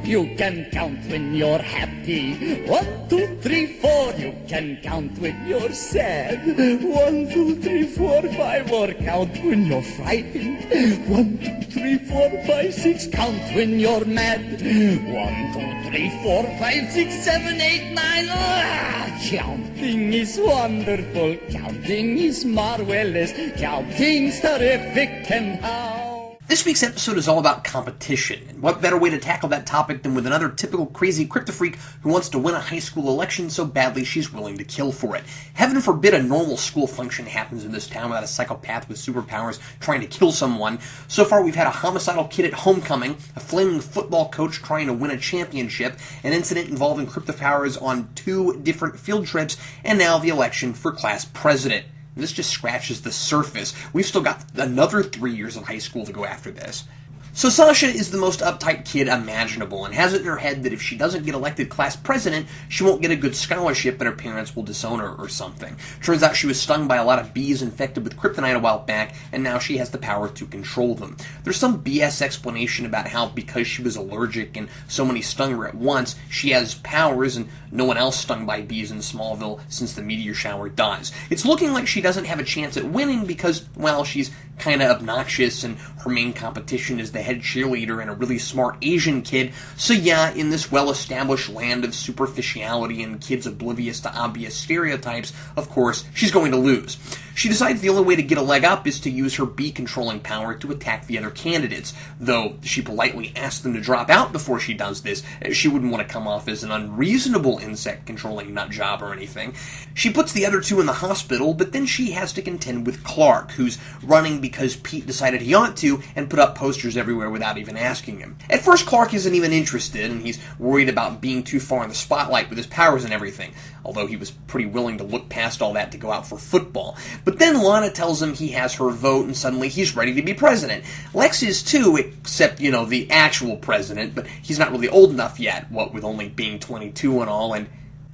You can count when you're happy. 1, 2, 3, 4. You can count when you're sad. 1, 2, 3, 4, 5. Or count when you're frightened. 1, 2, 3, 4, 5, 6. Count when you're mad. 1, 2, 3, 4, 5, 6, 7, 8, 9. Counting is wonderful. Counting is marvelous. Counting's terrific. And how? This week's episode is all about competition, and what better way to tackle that topic than with another typical crazy Kryptofreak who wants to win a high school election so badly she's willing to kill for it. Heaven forbid a normal school function happens in this town without a psychopath with superpowers trying to kill someone. So far we've had a homicidal kid at homecoming, a flaming football coach trying to win a championship, an incident involving cryptopowers on 2 different field trips, and now the election for class president. This just scratches the surface. We've still got another 3 years of high school to go after this. So Sasha is the most uptight kid imaginable and has it in her head that if she doesn't get elected class president, she won't get a good scholarship and her parents will disown her or something. Turns out she was stung by a lot of bees infected with kryptonite a while back, and now she has the power to control them. There's some BS explanation about how because she was allergic and so many stung her at once, she has powers and no one else stung by bees in Smallville since the meteor shower does. It's looking like she doesn't have a chance at winning because, well, she's kind of obnoxious and her main competition is the head cheerleader and a really smart Asian kid. So yeah, in this well-established land of superficiality and kids oblivious to obvious stereotypes, of course, she's going to lose. She decides the only way to get a leg up is to use her bee-controlling power to attack the other candidates, though she politely asks them to drop out before she does this. She wouldn't want to come off as an unreasonable insect-controlling nutjob or anything. She puts the other 2 in the hospital, but then she has to contend with Clark, who's running because Pete decided he ought to and put up posters everywhere without even asking him. At first, Clark isn't even interested, and he's worried about being too far in the spotlight with his powers and everything, although he was pretty willing to look past all that to go out for football. But then Lana tells him he has her vote, and suddenly he's ready to be president. Lex is too, except, the actual president, but he's not really old enough yet, what with only being 22 and all, and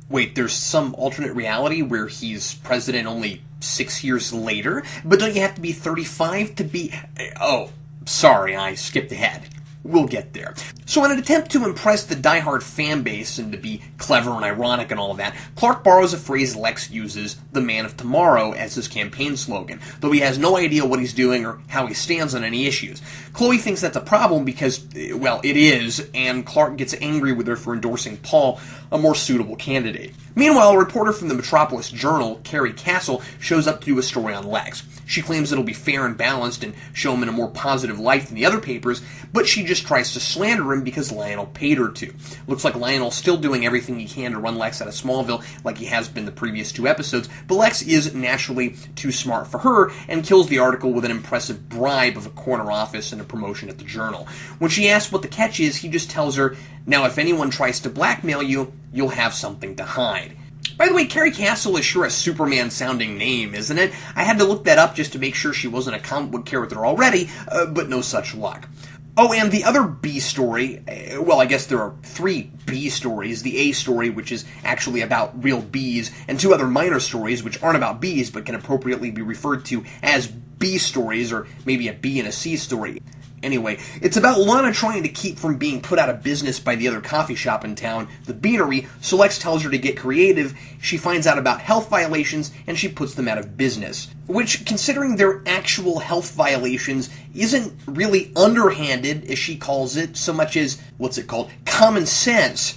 wait, there's some alternate reality where he's president only 6 years later? But don't you have to be 35 to be... Oh, sorry, I skipped ahead. We'll get there. So in an attempt to impress the diehard fan base and to be clever and ironic and all of that, Clark borrows a phrase Lex uses, the man of tomorrow, as his campaign slogan, though he has no idea what he's doing or how he stands on any issues. Chloe thinks that's a problem because, well, it is, and Clark gets angry with her for endorsing Paul, a more suitable candidate. Meanwhile, a reporter from the Metropolis Journal, Carrie Castle, shows up to do a story on Lex. She claims it'll be fair and balanced and show him in a more positive light than the other papers, but she just tries to slander him because Lionel paid her to. Looks like Lionel's still doing everything he can to run Lex out of Smallville like he has been the previous 2 episodes, but Lex is naturally too smart for her and kills the article with an impressive bribe of a corner office and a promotion at the Journal. When she asks what the catch is, he just tells her, "Now if anyone tries to blackmail you, you'll have something to hide." By the way, Carrie Castle is sure a Superman-sounding name, isn't it? I had to look that up just to make sure she wasn't a comic book character already, but no such luck. Oh, and the other B story, well, I guess there are 3 B stories. The A story, which is actually about real bees, and 2 other minor stories, which aren't about bees, but can appropriately be referred to as B stories, or maybe a B and a C story. Anyway, it's about Lana trying to keep from being put out of business by the other coffee shop in town, the Beanery, so Lex tells her to get creative. She finds out about health violations, and she puts them out of business. Which, considering their actual health violations, isn't really underhanded, as she calls it, so much as, common sense.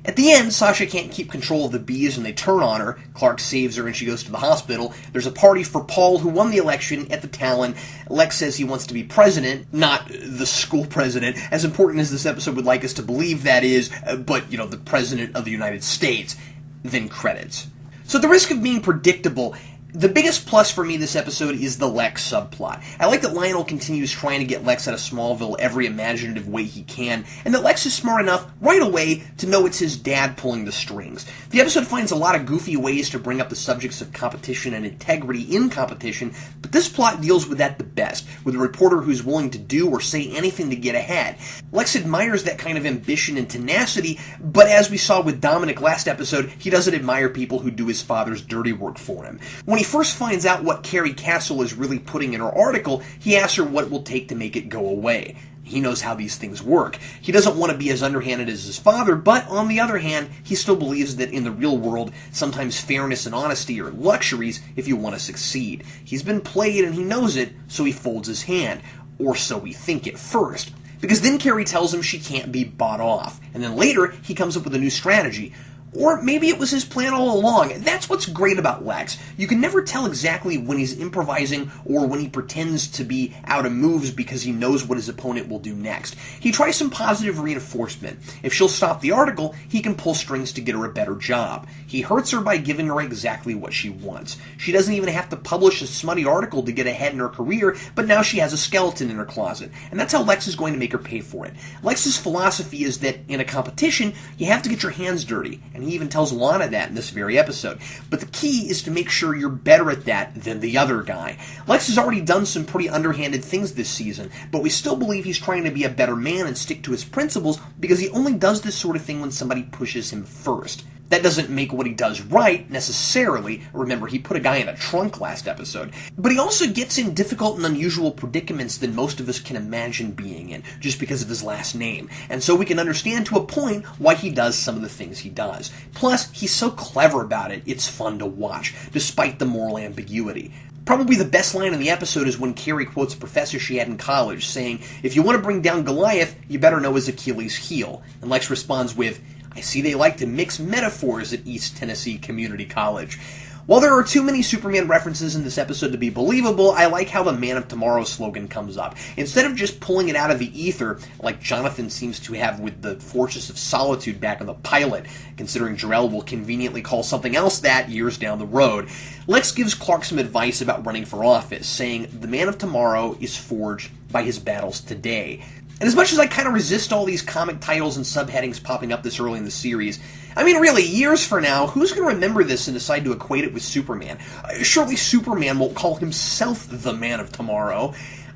At the end, Sasha can't keep control of the bees and they turn on her. Clark saves her and she goes to the hospital. There's a party for Paul, who won the election, at the Talon. Lex says he wants to be president, not the school president, as important as this episode would like us to believe that is, but, the president of the United States. Then credits. So at the risk of being predictable, the biggest plus for me this episode is the Lex subplot. I like that Lionel continues trying to get Lex out of Smallville every imaginative way he can, and that Lex is smart enough right away to know it's his dad pulling the strings. The episode finds a lot of goofy ways to bring up the subjects of competition and integrity in competition, but this plot deals with that the best, with a reporter who's willing to do or say anything to get ahead. Lex admires that kind of ambition and tenacity, but as we saw with Dominic last episode, he doesn't admire people who do his father's dirty work for him. When he he first finds out what Carrie Castle is really putting in her article, he asks her what it will take to make it go away. He knows how these things work. He doesn't want to be as underhanded as his father, but on the other hand, he still believes that in the real world, sometimes fairness and honesty are luxuries if you want to succeed. He's been played and he knows it, so he folds his hand. Or so we think at first. Because then Carrie tells him she can't be bought off. And then later, he comes up with a new strategy. Or maybe it was his plan all along. That's what's great about Lex. You can never tell exactly when he's improvising or when he pretends to be out of moves because he knows what his opponent will do next. He tries some positive reinforcement. If she'll stop the article, he can pull strings to get her a better job. He hurts her by giving her exactly what she wants. She doesn't even have to publish a smutty article to get ahead in her career, but now she has a skeleton in her closet. And that's how Lex is going to make her pay for it. Lex's philosophy is that in a competition, you have to get your hands dirty. And he even tells Lana that in this very episode. But the key is to make sure you're better at that than the other guy. Lex has already done some pretty underhanded things this season, but we still believe he's trying to be a better man and stick to his principles because he only does this sort of thing when somebody pushes him first. That doesn't make what he does right, necessarily. Remember, he put a guy in a trunk last episode. But he also gets in difficult and unusual predicaments than most of us can imagine being in, just because of his last name. And so we can understand to a point why he does some of the things he does. Plus, he's so clever about it, it's fun to watch, despite the moral ambiguity. Probably the best line in the episode is when Carrie quotes a professor she had in college, saying, "If you want to bring down Goliath, you better know his Achilles heel." And Lex responds with, "I see they like to mix metaphors at East Tennessee Community College." While there are too many Superman references in this episode to be believable, I like how the Man of Tomorrow slogan comes up. Instead of just pulling it out of the ether, like Jonathan seems to have with the Fortress of Solitude back in the pilot, considering Jor-El will conveniently call something else that years down the road, Lex gives Clark some advice about running for office, saying the Man of Tomorrow is forged by his battles today. And as much as I kind of resist all these comic titles and subheadings popping up this early in the series, I mean, really, years from now, who's going to remember this and decide to equate it with Superman? Surely Superman won't call himself the Man of Tomorrow.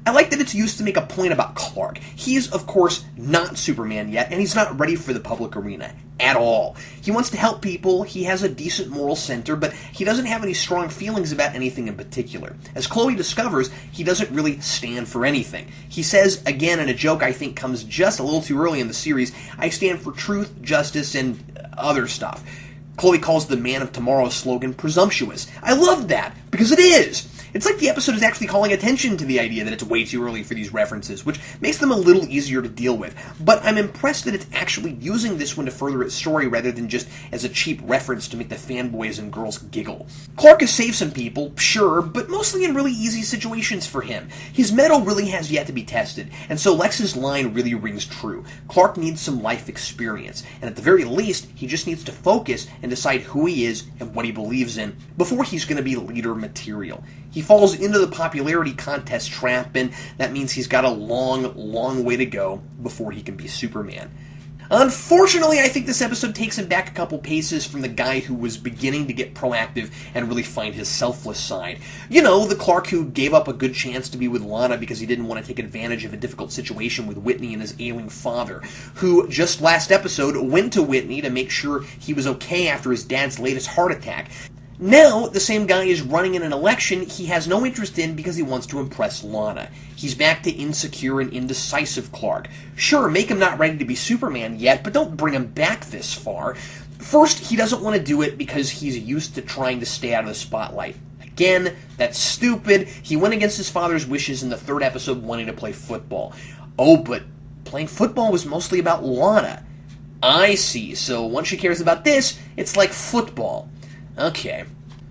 I like that it's used to make a point about Clark. He is, of course, not Superman yet, and he's not ready for the public arena at all. He wants to help people, he has a decent moral center, but he doesn't have any strong feelings about anything in particular. As Chloe discovers, he doesn't really stand for anything. He says, again in a joke I think comes just a little too early in the series, "I stand for truth, justice, and other stuff." Chloe calls the Man of Tomorrow slogan presumptuous. I love that, because it is! It's like the episode is actually calling attention to the idea that it's way too early for these references, which makes them a little easier to deal with. But I'm impressed that it's actually using this one to further its story rather than just as a cheap reference to make the fanboys and girls giggle. Clark has saved some people, sure, but mostly in really easy situations for him. His mettle really has yet to be tested, and so Lex's line really rings true. Clark needs some life experience, and at the very least, he just needs to focus and decide who he is and what he believes in before he's going to be leader material. He falls into the popularity contest trap, and that means he's got a long, long way to go before he can be Superman. Unfortunately, I think this episode takes him back a couple paces from the guy who was beginning to get proactive and really find his selfless side. You know, the Clark who gave up a good chance to be with Lana because he didn't want to take advantage of a difficult situation with Whitney and his ailing father, who just last episode went to Whitney to make sure he was okay after his dad's latest heart attack. Now, the same guy is running in an election he has no interest in because he wants to impress Lana. He's back to insecure and indecisive Clark. Sure, make him not ready to be Superman yet, but don't bring him back this far. First, he doesn't want to do it because he's used to trying to stay out of the spotlight. Again, that's stupid. He went against his father's wishes in the third episode wanting to play football. Oh, but playing football was mostly about Lana. I see, so once she cares about this, it's like football. Okay.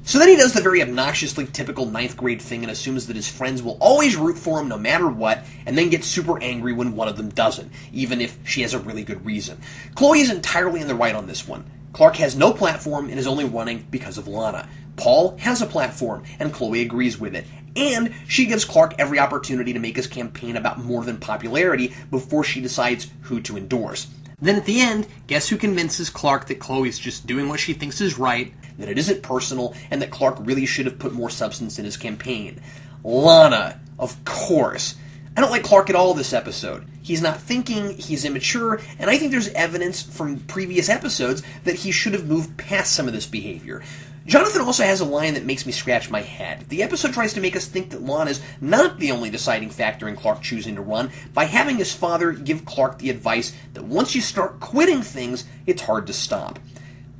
So then he does the very obnoxiously typical 9th grade thing and assumes that his friends will always root for him no matter what, and then gets super angry when one of them doesn't, even if she has a really good reason. Chloe is entirely in the right on this one. Clark has no platform and is only running because of Lana. Paul has a platform, and Chloe agrees with it. And she gives Clark every opportunity to make his campaign about more than popularity before she decides who to endorse. Then at the end, guess who convinces Clark that Chloe's just doing what she thinks is right, that it isn't personal, and that Clark really should have put more substance in his campaign? Lana, of course. I don't like Clark at all this episode. He's not thinking, he's immature, and I think there's evidence from previous episodes that he should have moved past some of this behavior. Jonathan also has a line that makes me scratch my head. The episode tries to make us think that Lana's not the only deciding factor in Clark choosing to run by having his father give Clark the advice that once you start quitting things, it's hard to stop.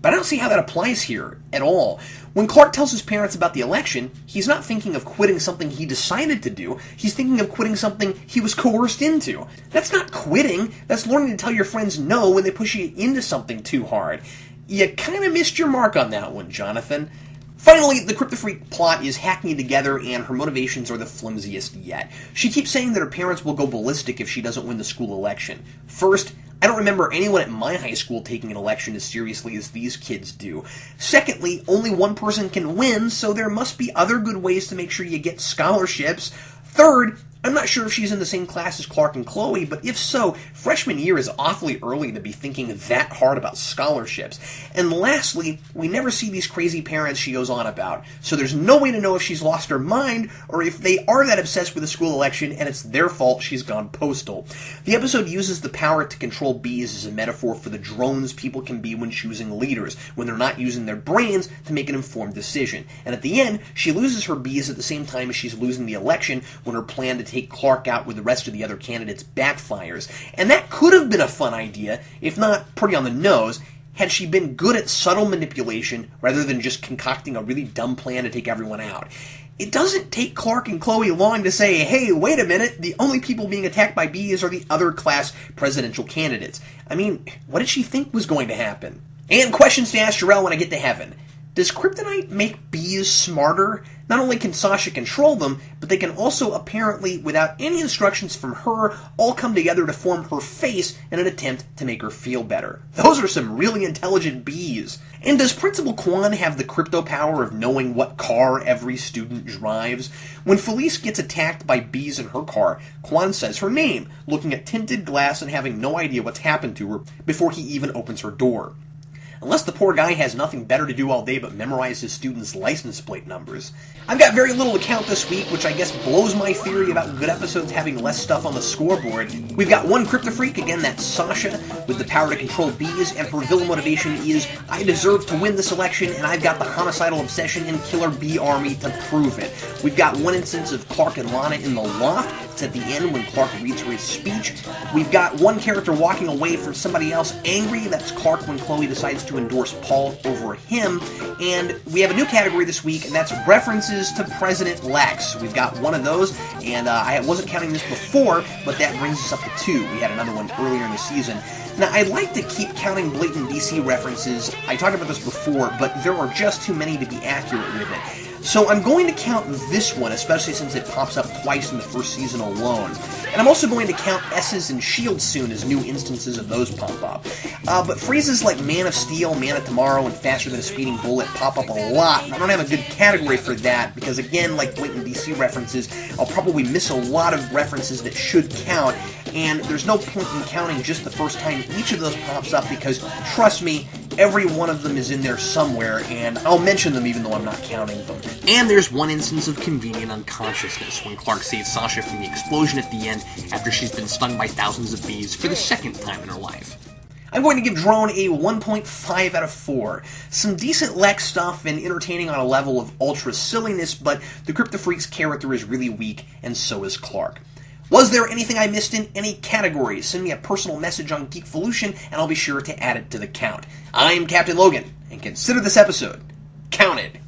But I don't see how that applies here at all. When Clark tells his parents about the election, he's not thinking of quitting something he decided to do. He's thinking of quitting something he was coerced into. That's not quitting. That's learning to tell your friends no when they push you into something too hard. You kind of missed your mark on that one, Jonathan. Finally, the Kryptofreak plot is hackneyed together, and her motivations are the flimsiest yet. She keeps saying that her parents will go ballistic if she doesn't win the school election. First, I don't remember anyone at my high school taking an election as seriously as these kids do. Secondly, only one person can win, so there must be other good ways to make sure you get scholarships. Third, I'm not sure if she's in the same class as Clark and Chloe, but if so, freshman year is awfully early to be thinking that hard about scholarships. And lastly, we never see these crazy parents she goes on about, so there's no way to know if she's lost her mind or if they are that obsessed with the school election and it's their fault she's gone postal. The episode uses the power to control bees as a metaphor for the drones people can be when choosing leaders, when they're not using their brains to make an informed decision. And at the end, she loses her bees at the same time as she's losing the election when her plan to take Clark out with the rest of the other candidates backfires. And that could have been a fun idea, if not pretty on the nose, had she been good at subtle manipulation rather than just concocting a really dumb plan to take everyone out. It doesn't take Clark and Chloe long to say, hey, wait a minute, the only people being attacked by bees are the other class presidential candidates. I mean, what did she think was going to happen? And questions to ask Jarrell when I get to heaven. Does kryptonite make bees smarter? Not only can Sasha control them, but they can also apparently, without any instructions from her, all come together to form her face in an attempt to make her feel better. Those are some really intelligent bees. And does Principal Kwan have the crypto power of knowing what car every student drives? When Felice gets attacked by bees in her car, Kwan says her name, looking at tinted glass and having no idea what's happened to her before he even opens her door. Unless the poor guy has nothing better to do all day but memorize his students' license plate numbers. I've got very little to count this week, which I guess blows my theory about good episodes having less stuff on the scoreboard. We've got one Kryptofreak, again that's Sasha, with the power to control bees, and her villain motivation is, I deserve to win this election, and I've got the homicidal obsession and killer bee army to prove it. We've got one instance of Clark and Lana in the Loft. It's at the end when Clark reads her his speech. We've got one character walking away from somebody else angry. That's Clark when Chloe decides to endorse Paul over him. And we have a new category this week, and that's references to President Lex. We've got one of those, and I wasn't counting this before, but that brings us up to 2. We had another one earlier in the season. Now, I'd like to keep counting blatant DC references. I talked about this before, but there are just too many to be accurate with it. So I'm going to count this one, especially since it pops up twice in the first season alone. And I'm also going to count S's and Shield soon as new instances of those pop up. But phrases like Man of Steel, Man of Tomorrow, and Faster Than a Speeding Bullet pop up a lot, and I don't have a good category for that, because again, like blatant DC references, I'll probably miss a lot of references that should count, and there's no point in counting just the first time each of those pops up, because, trust me, every one of them is in there somewhere, and I'll mention them even though I'm not counting them. And there's one instance of convenient unconsciousness, when Clark saves Sasha from the explosion at the end after she's been stung by thousands of bees for the second time in her life. I'm going to give Drone a 1.5 out of 4. Some decent Lex stuff and entertaining on a level of ultra silliness, but the Kryptofreak's character is really weak, and so is Clark. Was there anything I missed in any categories? Send me a personal message on Geekvolution, and I'll be sure to add it to the count. I'm Captain Logan, and consider this episode counted.